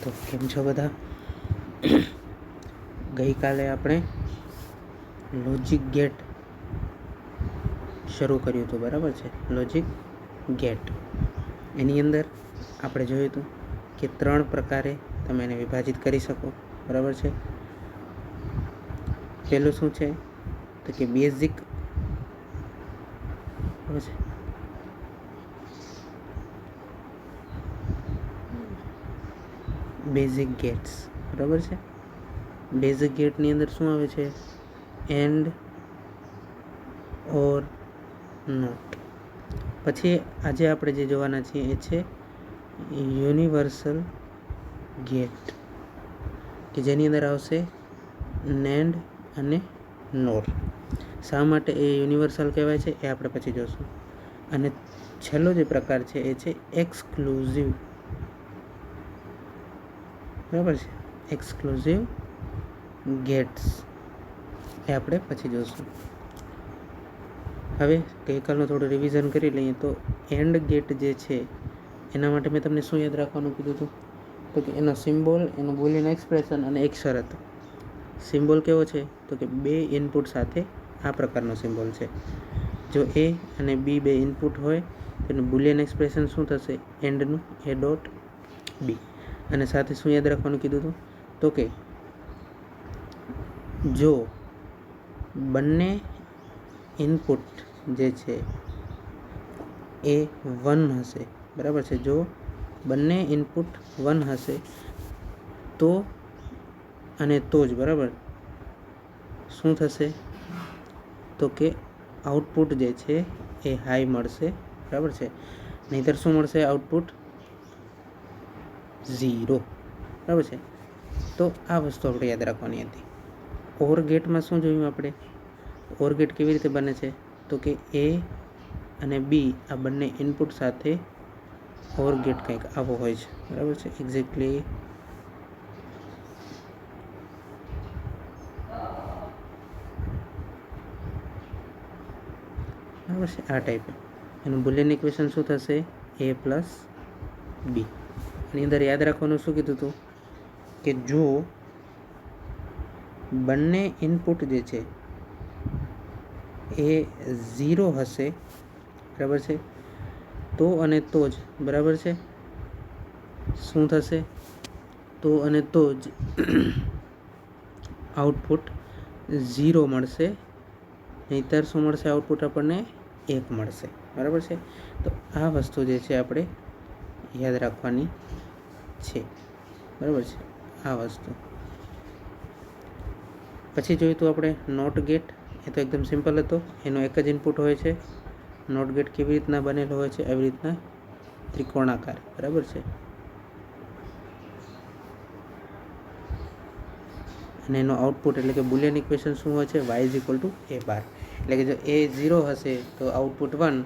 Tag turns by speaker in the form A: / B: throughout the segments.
A: તો કેમ છો બધા? ગઈકાલે આપણે લોજિક ગેટ શરૂ કર્યું હતું, બરાબર છે? લોજિક ગેટ એની અંદર આપણે જોયું હતું કે 3 પ્રકારે તમે એને વિભાજિત કરી શકો, બરાબર છે? પહેલું શું છે તો કે બેઝિક, બરાબર છે? બેઝિક ગેટ્સ, બરાબર છે? બેઝિક ગેટની અંદર શું આવે છે? And, or, not. પછી આજે આપણે જે જોવાના છીએ એ છે યુનિવર્સલ ગેટ, કે જેની અંદર આવશે નેન્ડ અને નોર. શા માટે એ યુનિવર્સલ કહેવાય છે એ આપણે પછી જોશું. અને છેલ્લો જે પ્રકાર છે એ છે એક્સક્લુઝિવ, બરાબર છે? એક્સક્લુઝિવ ગેટ્સ એ આપણે પછી જોશું. હવે ગઈકાલનું થોડું રિવિઝન કરી લઈએ તો એન્ડ ગેટ જે છે એના માટે મેં તમને શું યાદ રાખવાનું કીધું હતું? તો કે એનો સિમ્બોલ, એનું બુલિયન એક્સપ્રેશન અને એક શરત. સિમ્બોલ કેવો છે તો કે 2 ઇનપુટ સાથે આ પ્રકારનો સિમ્બોલ છે. જો એ અને બી 2 ઇનપુટ હોય તો એનું બુલિયન એક્સપ્રેશન શું થશે? એન્ડનું એ ડોટ બી. અને સાથે શું યાદ રાખવાનું કીધું હતું? તો કે જો બંને ઇનપુટ જે છે એ 1 હશે, બરાબર છે? જો બંને ઇનપુટ 1 હશે તો અને તો જ, બરાબર, શું થશે? તો કે આઉટપુટ જે છે એ હાઈ મળશે, બરાબર છે? નહીંતર શું મળશે? આઉટપુટ 0, બરાબર છે? તો આ વસ્તુ આપણે યાદ રાખવાની હતી. ઓર ગેટમાં શું જોયું આપણે? ઓર ગેટ કેવી રીતે બને છે? તો કે એ અને બી આ બંને ઇનપુટ સાથે ઓર ગેટ કંઈક આવો હોય છે, બરાબર છે? એક્ઝેક્ટલી બરાબર છે, આ ટાઈપ. એનું બુલિયન ઇક્વેશન શું થશે? એ પ્લસ બી. એની અંદર યાદ રાખવાનું શું કીધું હતું? કે જો બંને ઇનપુટ જે છે એ 0 હશે, બરાબર છે? તો અને તો જ, બરાબર છે, શું થશે? તો અને તો જ આઉટપુટ 0 મળશે, નહીંતર શું મળશે? આઉટપુટ આપણને 1 મળશે, બરાબર છે? તો આ વસ્તુ જે છે આપણે યાદ રાખવાની છે, બરાબર છે? આ વસ્તુ પછી જોયું તો આપણે નોટ ગેટ. એ તો એકદમ સિમ્પલ હતો. એનો એક જ ઇનપુટ હોય છે. નોટ ગેટ કેવી રીતના બનેલો હોય છે? આવી રીતના ત્રિકોણાકાર, બરાબર છે? અને એનો આઉટપુટ એટલે કે બુલિયન ઇક્વેશન શું હોય છે? y = a બાર. એટલે કે જો એ 0 હશે તો આઉટપુટ 1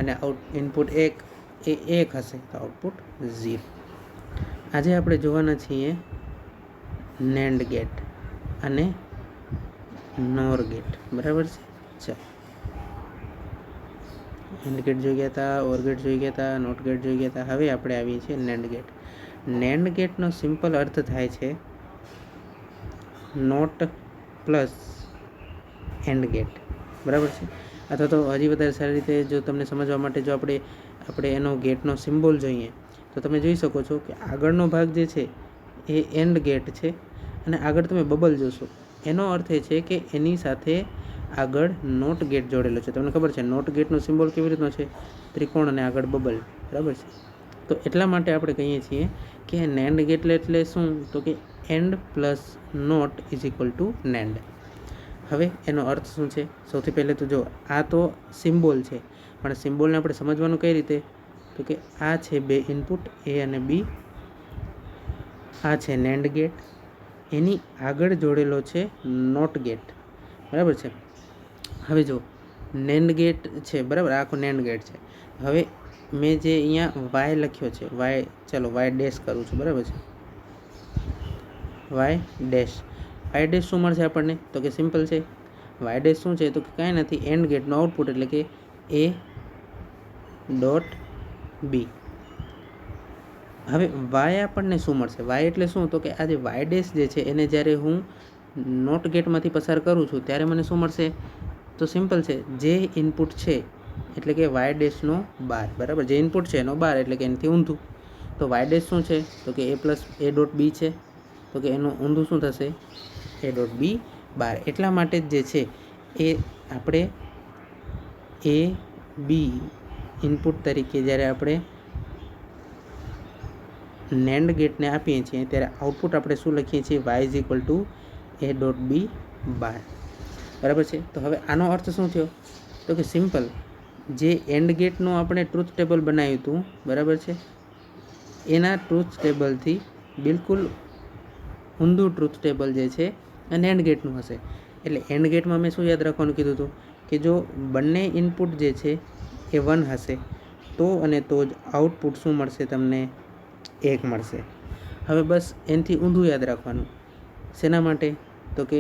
A: અને ઇનપુટ 1 એ 1 હશે તો આઉટપુટ 0. આજે આપણે જોવાના છીએ નેન્ડ ગેટ અને નોર ગેટ, બરાબર છે? ચાલો, એન્ડ ગેટ જોઈ ગયા હતા, ઓર ગેટ જોઈ ગયા હતા, નોટ ગેટ જોઈ ગયા હતા. હવે આપણે આવીએ છીએ નેન્ડ ગેટ. નેન્ડ ગેટનો સિમ્પલ અર્થ થાય છે નોટ પ્લસ એન્ડ ગેટ, બરાબર છે? અથવા તો હજી વધારે સારી રીતે જો તમને સમજવા માટે જો આપણે એનો ગેટનો સિમ્બોલ જોઈએ તો તમે જોઈ શકો છો કે આગળનો ભાગ જે છે એ એન્ડ ગેટ છે અને આગળ તમે બબલ જોશો. એનો અર્થ એ છે કે એની સાથે આગળ નોટ ગેટ જોડેલો છે. તમને ખબર છે નોટ ગેટનો સિમ્બોલ કેવી રીતનો છે? ત્રિકોણ અને આગળ બબલ, બરાબર છે? તો એટલા માટે આપણે કહીએ છીએ કે નેન્ડ ગેટ એટલે શું? તો કે એન્ડ પ્લસ નોટ = નેન્ડ. હવે એનો અર્થ શું છે? સૌથી પહેલાં તો જો આ તો સિમ્બોલ છે, પણ સિમ્બોલને આપણે સમજવાનું કઈ રીતે? તો કે આ છે 2 ઇનપુટ એ અને બી, આ છે નેન્ડ ગેટ, એની આગળ જોડેલો છે નોટ ગેટ, બરાબર છે? હવે જો નેન્ડ ગેટ છે, બરાબર, આખો નેન્ડ ગેટ છે. હવે મેં જે અહીંયા વાય લખ્યો છે, વાય, ચાલો વાય ડેશ કરું છું, બરાબર છે? Y dash. વાય ડેશ શું મળશે આપણને? તો કે સિમ્પલ છે. વાય ડેશ શું છે? તો કે કાંઈ નથી, એન્ડ ગેટનો આઉટપુટ એટલે કે એ ડોટ બી. હવે વાય આપણને શું મળશે? વાય એટલે શું? તો કે આ જે વાય ડેશ જે છે એને જ્યારે હું નોટ ગેટમાંથી પસાર કરું છું ત્યારે મને શું મળશે? તો સિમ્પલ છે, જે ઇનપુટ છે એટલે કે વાય ડેશનો બાર, બરાબર, જે ઇનપુટ છે એનો બાર એટલે કે એનાથી ઊંધું. તો વાય ડેશ શું છે? તો કે એ પ્લસ એ ડોટ બી છે, તો કે એનું ઊંધું શું થશે? એ ડોટ બી બાર. એટલા માટે જ જે છે એ આપણે એ બી ઇનપુટ તરીકે જ્યારે આપણે નેન્ડ ગેટને આપીએ છીએ ત્યારે આઉટપુટ આપણે શું લખીએ છીએ? Y is equal to A dot B bar, બરાબર છે. તો હવે આનો અર્થ શું થયો? તો કે સિમ્પલ, જે એન્ડ ગેટનું આપણે ટ્રુથ ટેબલ બનાવ્યું હતું, બરાબર છે, એના ટ્રુથ ટેબલથી બિલકુલ ઊંધું ટ્રુથ ટેબલ જે છે એ નેન્ડ ગેટનું હશે. એટલે એન્ડ ગેટમાં મેં શું યાદ રાખવાનું કીધું હતું? કે જો બંને ઇનપુટ જે છે એ 1 હશે તો અને તો જ આઉટપુટ શું મળશે તમને? 1 મળશે. હવે બસ એનાથી ઊંધું યાદ રાખવાનું. શેના માટે? તો કે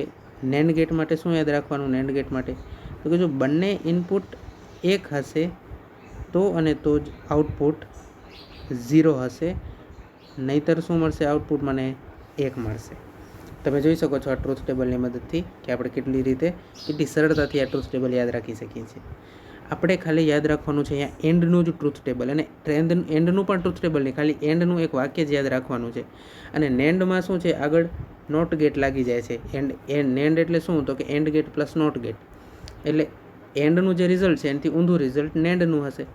A: નેન્ડ ગેટ માટે શું યાદ રાખવાનું? નેન્ડ ગેટ માટે તો કે જો બંને ઇનપુટ 1 હશે તો અને તો જ આઉટપુટ 0 હશે, નહીંતર શું મળશે? આઉટપુટ મને 1 મળશે. તમે જોઈ શકો છો આ ટ્રુથ ટેબલની મદદથી કે આપણે કેટલી સરળતાથી આ ટ્રુથ ટેબલ યાદ રાખી શકીએ છીએ. આપણે ખાલી યાદ રાખવાનું છે અહીંયા એન્ડનું જ ટ્રુથ ટેબલ, અને એન્ડનું પણ ટ્રુથ ટેબલ નહીં, ખાલી એન્ડનું એક વાક્ય જ યાદ રાખવાનું છે. અને નેન્ડમાં શું છે? આગળ નોટ ગેટ લાગી જાય છે. નેન્ડ એટલે શું? તો કે and gate plus not gate, એટલે એન્ડનું જે રિઝલ્ટ છે એનાથી ઊંધું રિઝલ્ટ નેન્ડનું હશે.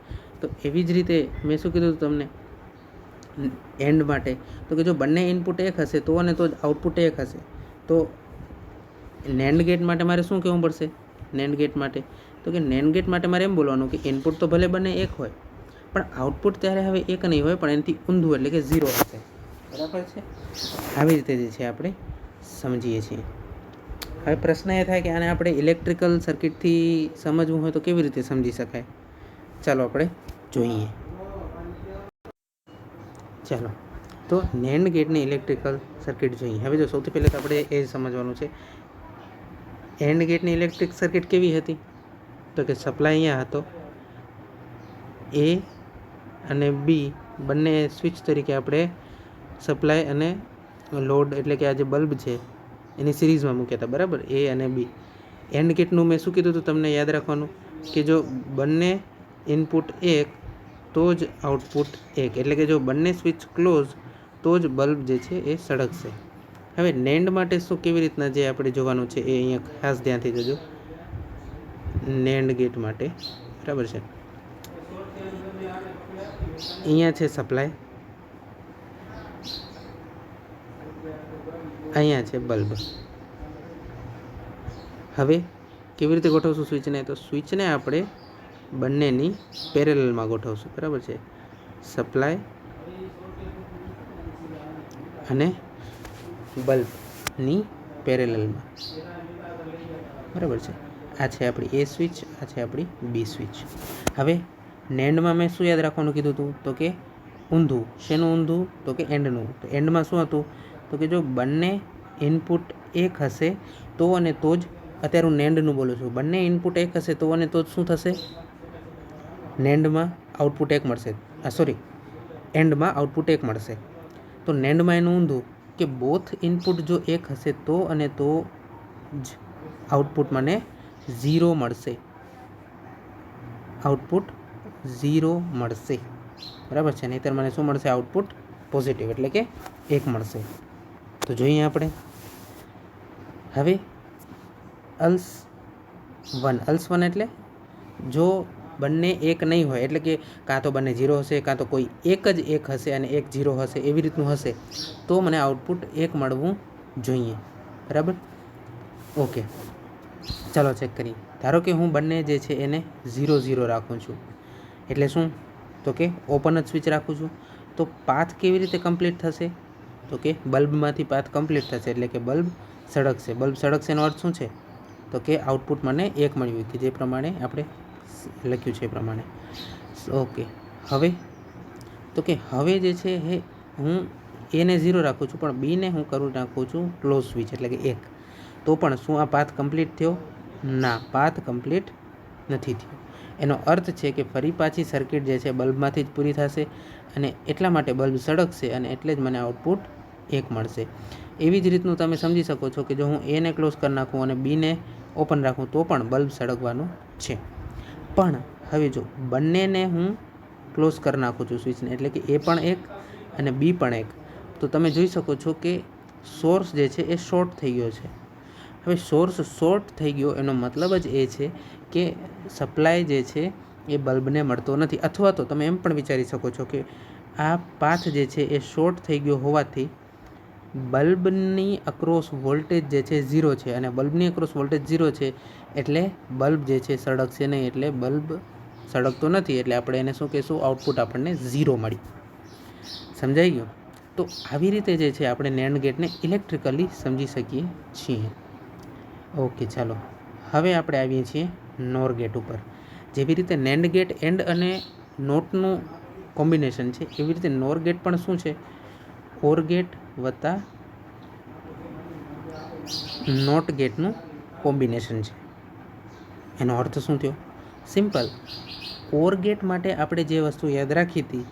A: તો એવી જ રીતે મેં શું કીધું તમને એન્ડ માટે? તો કે જો બંને ઇનપુટ 1 હશે તો અને તો જ આઉટપુટ 1 હશે. તો નેન્ડ ગેટ માટે મારે શું કહેવું પડશે? નેન્ડ ગેટ માટે તો કે નેન્ડ ગેટ માટે મારે એમ બોલવાનું કે ઇનપુટ તો ભલે બંને 1 હોય પણ આઉટપુટ ત્યારે હવે 1 નહીં હોય, પણ એનાથી ઊંધું એટલે કે 0 હશે, બરાબર છે. આવી રીતે જે છે આપણે સમજીએ છીએ. હવે પ્રશ્ન એ થાય કે આને આપણે ઇલેક્ટ્રિકલ સર્કિટથી સમજવું હોય તો કેવી રીતે સમજી શકાય? ચાલો આપણે જોઈએ. ચાલો તો નેન્ડ ગેટની ઇલેક્ટ્રિકલ સર્કિટ જોઈએ. હવે જો સૌથી પહેલાં તો આપણે એ સમજવાનું છે એન્ડ ગેટની ઇલેક્ટ્રિક સર્કિટ કેવી હતી? તો કે સપ્લાય અહીંયા હતો, એ અને બી બંને સ્વિચ તરીકે આપણે સપ્લાય અને લોડ એટલે કે આ જે બલ્બ છે એની સિરીઝમાં મૂક્યા હતા, બરાબર, એ અને બી. એન્ડ ગેટનું મેં શું કીધું હતું તમને યાદ રાખવાનું? કે જો બંને ઇનપુટ 1 તો જ આઉટપુટ 1, એટલે કે જો બંને સ્વિચ ક્લોઝ તો જ બલ્બ જે છે એ સળગશે. હવે નેન્ડ માટે શું કેવી રીતના જે આપણે જોવાનું છે એ અહીંયા ખાસ ધ્યાનથી જોજો. નેન્ડ ગેટ માટે, બરાબર છે, અહીંયા છે સપ્લાય, અહીંયા છે બલ્બ. હવે કેવી રીતે ગોઠવશું સ્વિચને? તો સ્વિચને આપણે બંનેની પેરેલલમાં ગોઠવશું, બરાબર છે, સપ્લાય અને બલ્બની પેરેલલમાં, બરાબર છે. આ છે આપણી એ સ્વિચ, આ છે આપણી બી સ્વિચ. હવે નેન્ડમાં મેં શું યાદ રાખવાનું કીધું હતું? તો કે ઊંધું. શેનું ઊંધું? તો કે એન્ડનું. તો એન્ડમાં શું હતું? તો કે જો બંને ઇનપુટ 1 હશે તો અને તો જ, અત્યારે હું નેન્ડનું બોલું છું, બંને ઇનપુટ 1 હશે તો અને તો જ શું થશે? નેન્ડમાં આઉટપુટ 1 મળશે. એન્ડમાં આઉટપુટ 1 મળશે. તો નેન્ડમાં એનું ઊંધું કે બોથ ઇનપુટ જો 1 હશે તો અને તો જ આઉટપુટ મને 0 મળશે. આઉટપુટ 0 મળશે, બરાબર છે, નહીંતર મને શું મળશે? આઉટપુટ પોઝિટિવ એટલે કે 1 મળશે. તો જોઈએ આપણે. હવે અલ્સ 1 એટલે જો બંને 1 નહીં હોય, એટલે કે કાં તો બંને 0 હશે, કાં તો કોઈ એક જ 1 હશે અને એક 0 હશે, એવી રીતનું હશે તો મને આઉટપુટ 1 મળવું જોઈએ, બરાબર. ઓકે, ચાલો ચેક કરીએ. ધારો કે હું બંને જે છે એને 0 0 રાખું છું, એટલે શું? તો કે ઓપન જ સ્વિચ રાખું છું. તો પાથ કેવી રીતે કમ્પ્લીટ થશે? તો કે બલ્બમાંથી પાથ કમ્પ્લીટ થશે, એટલે કે બલ્બ સળગશે. બલ્બ સળગશે એનો અર્થ શું છે? તો કે આઉટપુટ મને 1 મળ્યું, કે જે પ્રમાણે આપણે લખ્યું છે એ પ્રમાણે. ઓકે, હવે તો કે હવે જે છે એ હું એને 0 રાખું છું પણ બીને હું નાખું છું ક્લોઝ સ્વિચ એટલે કે 1. તો પણ શું આ પાથ કમ્પ્લીટ થયો? ના, પાથ કમ્પ્લીટ નથી થયો. એનો અર્થ છે કે ફરી પાછી સર્કિટ જે છે બલ્બમાંથી જ પૂરી થશે અને એટલા માટે બલ્બ સળગશે અને એટલે જ મને આઉટપુટ 1 મળશે. એવી જ રીતનું તમે સમજી શકો છો કે જો હું એને ક્લોઝ કરી નાખું અને બીને ઓપન રાખું તો પણ બલ્બ સળગવાનું છે. પણ હવે જો બંનેને હું ક્લોઝ કરી નાખું છું સ્વિચને, એટલે કે એ પણ 1 અને બી પણ 1, તો તમે જોઈ શકો છો કે સોર્સ જે છે એ શોર્ટ થઈ ગયો છે. હવે સોર્સ શોર્ટ થઈ ગયો એનો મતલબ જ એ છે કે સપ્લાય જે છે એ બલ્બને મળતો નથી. અથવા તો તમે એમ પણ વિચારી શકો છો કે આ પાથ જે છે એ શોર્ટ થઈ ગયો હોવાથી બલ્બની અક્રોસ વોલ્ટેજ જે છે 0 છે અને બલ્બની અક્રોસ વોલ્ટેજ 0 છે એટલે બલ્બ જે છે સળગશે નહીં, એટલે બલ્બ સળગતો નથી, એટલે આપણે એને શું કહીશું, આઉટપુટ આપણને 0 મળી. સમજાઈ ગયું? તો આવી રીતે જે છે આપણે NAND ગેટને ઇલેક્ટ્રિકલી સમજી શકીએ છીએ. ઓકે, ચાલો હવે આપણે આવીએ છીએ NOR ગેટ ઉપર. જેવી રીતે NAND ગેટ એન્ડ અને નોટનું કોમ્બિનેશન છે, એવી રીતે NOR ગેટ પણ શું છે, OR ગેટ વત્તા નોટ ગેટનું કોમ્બિનેશન છે. એનો અર્થ શું થયો? સિમ્પલ. OR ગેટ માટે આપણે જે વસ્તુ યાદ રાખી હતી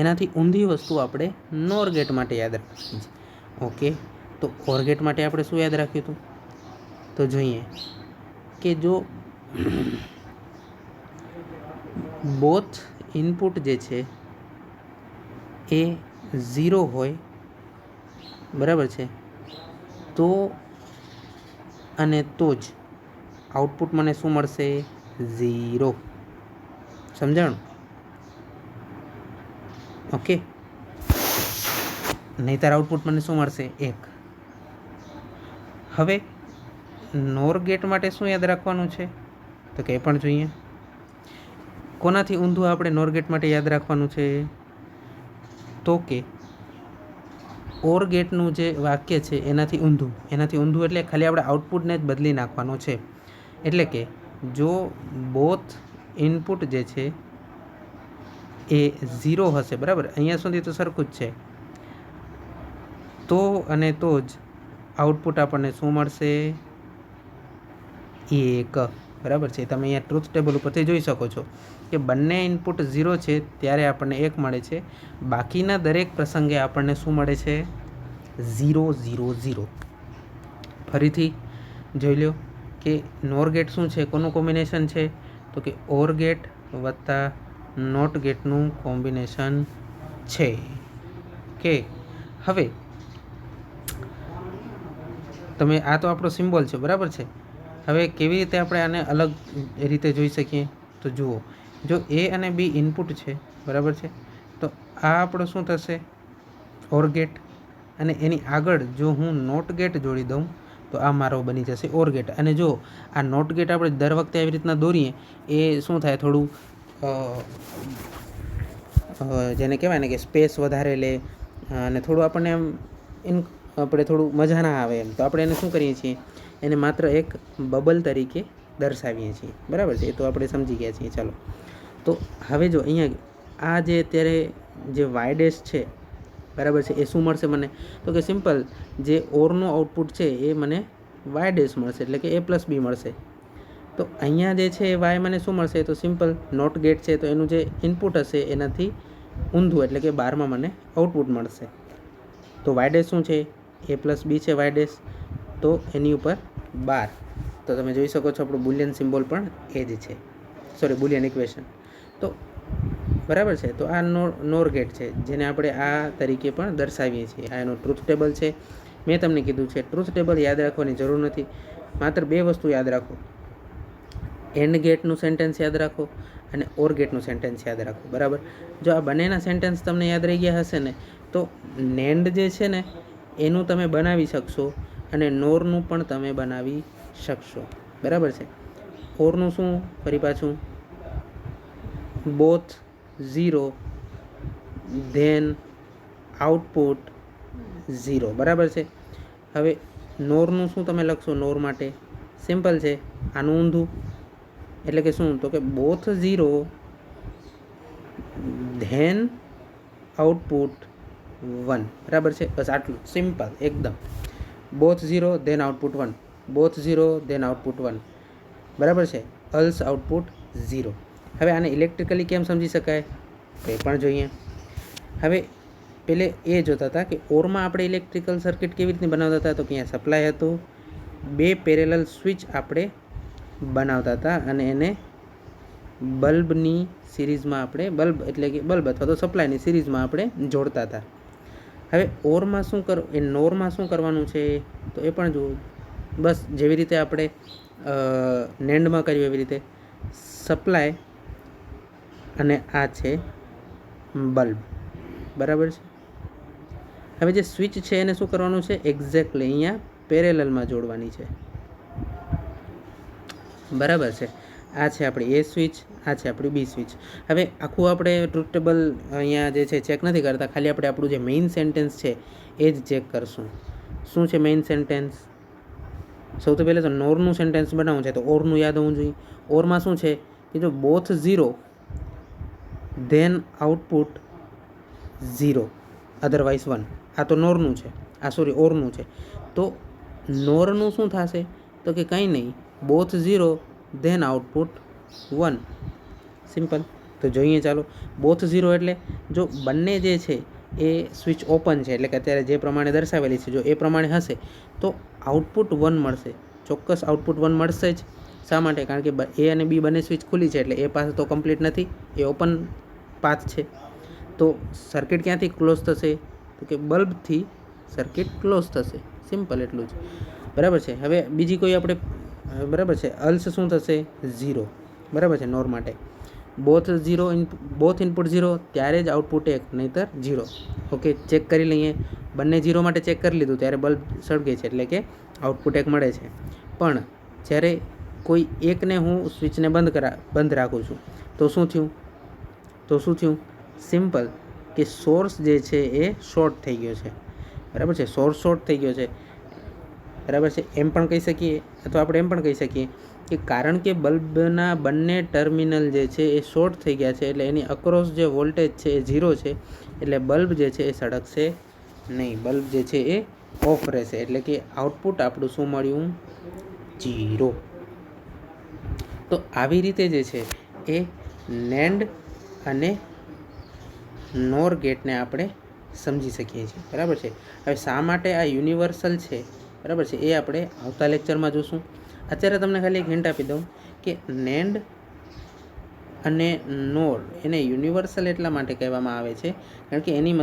A: એનાથી ઊંધી વસ્તુ આપણે NOR ગેટ માટે યાદ રાખી છે. ઓકે, તો OR ગેટ માટે આપણે શું યાદ રાખ્યું હતું? તો જોઈએ કે જો બોથ ઇનપુટ જે છે એ 0 હોય, બરાબર છે, તો અને તો જ આઉટપુટ મને શું મળશે? 0. સમજાણું? ઓકે, નહીંતર આઉટપુટ મને શું મળશે? 1. હવે NOR ગેટ માટે શું યાદ રાખવાનું છે? તો કે પણ જોઈએ. કોનાથી ઊંધું આપણે NOR ગેટ માટે યાદ રાખવાનું છે? તો કે OR ગેટનું જે વાક્ય છે એનાથી ઊંધું એટલે ખાલી આપણે આઉટપુટને જ બદલી નાખવાનો છે. એટલે કે જો બોથ ઇનપુટ જે છે એ 0 હશે, બરાબર, અહીંયા સુધી તો સરખું જ છે, તો અને તો જ આઉટપુટ આપણને શું મળશે? 1. બરાબર છે. તમે અહીંયા ટ્રુથ ટેબલ ઉપરથી જોઈ શકો છો કે બંને ઇનપુટ 0 છે ત્યારે આપણને 1 મળે છે, બાકીના દરેક પ્રસંગે આપણને શું મળે છે? 0 0 0. ફરીથી જોઈ લો કે NOR ગેટ શું છે, કોનું કોમ્બિનેશન છે? તો કે OR ગેટ વત્તા નોટ ગેટનું કોમ્બિનેશન છે. કે હવે તમે આ તો આપણો સિમ્બોલ છે, બરાબર છે. હવે કેવી રીતે આપણે આને અલગ રીતે જોઈ શકીએ? તો જુઓ, જો A અને B ઇનપુટ છે, બરાબર છે, તો આ આપણો શું થશે? OR gate. અને એની આગળ જો હું નોટ ગેટ જોડી દઉં તો આ મારો બની જશે OR ગેટ. અને જો આ નોટ ગેટ આપણે દર વખતે આવી રીતના દોરીએ એ શું થાય, થોડું જેને કહેવાય ને કે સ્પેસ વધારે લે અને થોડું આપણને એમ આપણે થોડું મજા ના આવે એમ, તો આપણે એને શું કરીએ છીએ, એને માત્ર એક બબલ તરીકે દર્શાવીએ છીએ. બરાબર છે, એ તો આપણે સમજી ગયા છીએ. ચાલો, તો હવે જો અહીંયા આ જે અત્યારે જે વાય ડેશ છે, બરાબર છે, એ શું મળશે મને? તો કે સિમ્પલ, જે ઓરનું આઉટપુટ છે એ મને વાય ડેશ મળશે, એટલે કે A+B મળશે. તો અહીંયા જે છે એ વાય મને શું મળશે? તો સિમ્પલ, નોટ ગેટ છે તો એનું જે ઇનપુટ હશે એનાથી ઊંધું, એટલે કે 12માં મને આઉટપુટ મળશે. તો વાય ડેશ શું છે? A+B છે વાય ડેશ, તો એની ઉપર 12. તો તમે જોઈ શકો છો આપણું બુલિયન સિમ્બોલ પણ એ જ છે, સોરી, બુલિયન ઇક્વેશન. તો બરાબર છે, તો આ NOR ગેટ છે જેને આપણે આ તરીકે પણ દર્શાવીએ છીએ. આ એનું ટ્રુથ ટેબલ છે. મેં તમને કીધું છે ટ્રુથ ટેબલ યાદ રાખવાની જરૂર નથી, માત્ર 2 વસ્તુ યાદ રાખો, એન્ડ ગેટનું સેન્ટેન્સ યાદ રાખો અને OR ગેટનું સેન્ટેન્સ યાદ રાખો. બરાબર, જો આ બંનેના સેન્ટેન્સ તમને યાદ રહી ગયા હશે ને તો NAND જે છે ને એનું તમે બનાવી શકશો અને NORનું પણ તમે બનાવી શકશો. બરાબર છે. ORનું શું? ફરી પાછું, બોથ 0 ધેન આઉટપુટ 0. બરાબર છે. હવે NORનું શું તમે લખશો? NOR માટે સિમ્પલ છે, આનું ઊંધું, એટલે કે શું? તો કે બોથ 0 ધેન આઉટપુટ 1. બરાબર છે, બસ આટલું સિમ્પલ એકદમ. Both 0 then output 1, both 0 then output 1. બરાબર છે, અલ્સ આઉટપુટ ઝીરો. હવે આને ઇલેક્ટ્રિકલી કેમ સમજી શકાય તો એ પણ જોઈએ. હવે પહેલે એ જોતા હતા કે ઓરમાં આપણે ઇલેક્ટ્રિકલ સર્કિટ કેવી રીતે બનાવતા હતા, તો કે અહીંયા સપ્લાય હતું, 2 પેરેલલ સ્વિચ આપણે બનાવતા હતા અને એને બલ્બની સિરીઝમાં આપણે એટલે કે બલ્બ અથવા તો સપ્લાયની સિરીઝમાં આપણે જોડતા હતા. હવે ઓરમાં શું નોરમાં શું કરવાનું છે તો એ પણ જુઓ. બસ જેવી રીતે આપણે નેન્ડમાં કર્યું એવી રીતે સપ્લાય અને આ છે બલ્બ, બરાબર છે. હવે જે સ્વિચ છે એને શું કરવાનું છે, એક્ઝેક્ટલી અહીંયા પેરેલલમાં જોડવાની છે, બરાબર છે. આ છે આપણી એ સ્વિચ, આ છે આપણી બી સ્વિચ. હવે આખું આપણે ટ્રુથ ટેબલ અહીંયા જે છે ચેક નથી કરતા, ખાલી આપણે આપણું જે મેઇન સેન્ટેન્સ છે એ જ ચેક કરશું. શું છે મેઇન સેન્ટેન્સ? સૌથી પહેલાં તો નોરનું સેન્ટેન્સ બનાવવું છે તો ઓરનું યાદ હોવું જોઈએ. ઓરમાં શું છે કે જો બોથ 0 ધેન આઉટપુટ 0 અધરવાઇઝ 1. આ તો નોરનું છે, ઓરનું છે. તો નોરનું શું થશે તો કે કંઈ નહીં, બોથ 0 ધેન આઉટપુટ 1. સિમ્પલ. તો જોઈએ ચાલો. બોથ 0 એટલે જો બંને જે છે એ સ્વિચ ઓપન છે એટલે કે અત્યારે જે પ્રમાણે દર્શાવેલી છે જો એ પ્રમાણે હશે તો આઉટપુટ 1 મળશે. ચોક્કસ આઉટપુટ 1 મળશે જ. શા માટે? કારણ કે એ અને બી બંને સ્વિચ ખુલ્લી છે એટલે એ પાસે તો કમ્પ્લીટ નથી, એ ઓપન પાથ છે. તો સર્કિટ ક્યાંથી ક્લોઝ થશે તો કે બલ્બથી સર્કિટ ક્લોઝ થશે. સિમ્પલ એટલું જ, બરાબર છે. હવે બીજી કોઈ આપણે બરાબર છે અલ્સ શું થશે 0, બરાબર છે. નોર માટે બોથ ઇનપુટ 0 ત્યારે જ આઉટપુટ 1, નહીંતર 0. ઓકે, ચેક કરી લઈએ. બંને 0 માટે ચેક કરી લીધું ત્યારે બલ્બ સળગે છે એટલે કે આઉટપુટ 1 મળે છે. પણ જ્યારે કોઈ એકને હું સ્વિચને બંધ રાખું છું તો શું થયું સિમ્પલ કે સોર્સ જે છે એ શોર્ટ થઈ ગયો છે, બરાબર છે. સોર્સ શોર્ટ થઈ ગયો છે, બરાબર છે. એમ પણ કહી શકીએ અથવા આપણે એમ પણ કહી શકીએ કે કારણ કે બલ્બના બંને ટર્મિનલ જે છે એ શોર્ટ થઈ ગયા છે એટલે એની અક્રોસ જે વોલ્ટેજ છે એ 0 છે એટલે બલ્બ જે છે એ સળગશે નહીં, બલ્બ જે છે એ ઓફ રહેશે. એટલે કે આઉટપુટ આપણું શું મળ્યું 0. તો આવી રીતે જે છે એ નેન્ડ અને નોર ગેટને આપણે સમજી શકીએ છીએ, બરાબર છે. હવે શા માટે આ યુનિવર્સલ છે, બરાબર છે, એ આપણે આવતા લેક્ચરમાં જોશું. અત્યારે તમને ખાલી એક હિન્ટ આપી દઉં કે નેન્ડ અને નોર એને યુનિવર્સલ એટલા માટે કહેવામાં આવે છે કારણ કે એની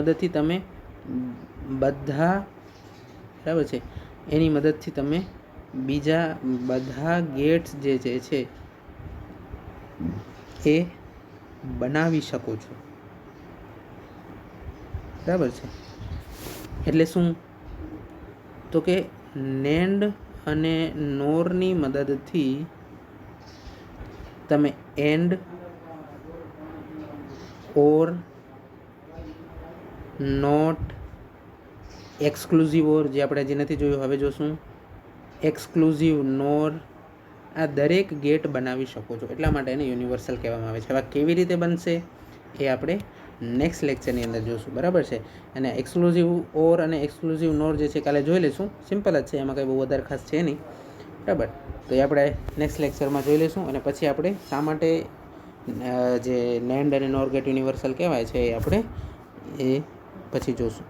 A: મદદથી તમે બીજા બધા ગેટ્સ જે છે એ બનાવી શકો છો, બરાબર છે. એટલે શું તો કે નેન્ડ અને નોરની મદદથી તમે એન્ડ, ઓર, નોટ, એક્સક્લુઝિવ ઓર જે આપણે હજી નથી જોયું હવે જોશું, એક્સક્લુઝિવ નોર, આ દરેક ગેટ બનાવી શકો છો. એટલા માટે એને યુનિવર્સલ કહેવામાં આવે છે. હવે કેવી રીતે બનશે એ આપણે નેક્સ્ટ લેક્ચરની અંદર જોશું, બરાબર છે. અને એક્સક્લુઝિવ ઓર અને એક્સક્લુઝિવ નોર જે છે કાલે જોઈ લઈશું. સિમ્પલ જ છે, એમાં કંઈ બહુ વધારે ખાસ છે નહીં, બરાબર. તો એ આપણે નેક્સ્ટ લેક્ચરમાં જોઈ લઈશું અને પછી આપણે શા માટે જે નેન્ડ અને નોર ગેટ યુનિવર્સલ કહેવાય છે એ આપણે પછી જોશું.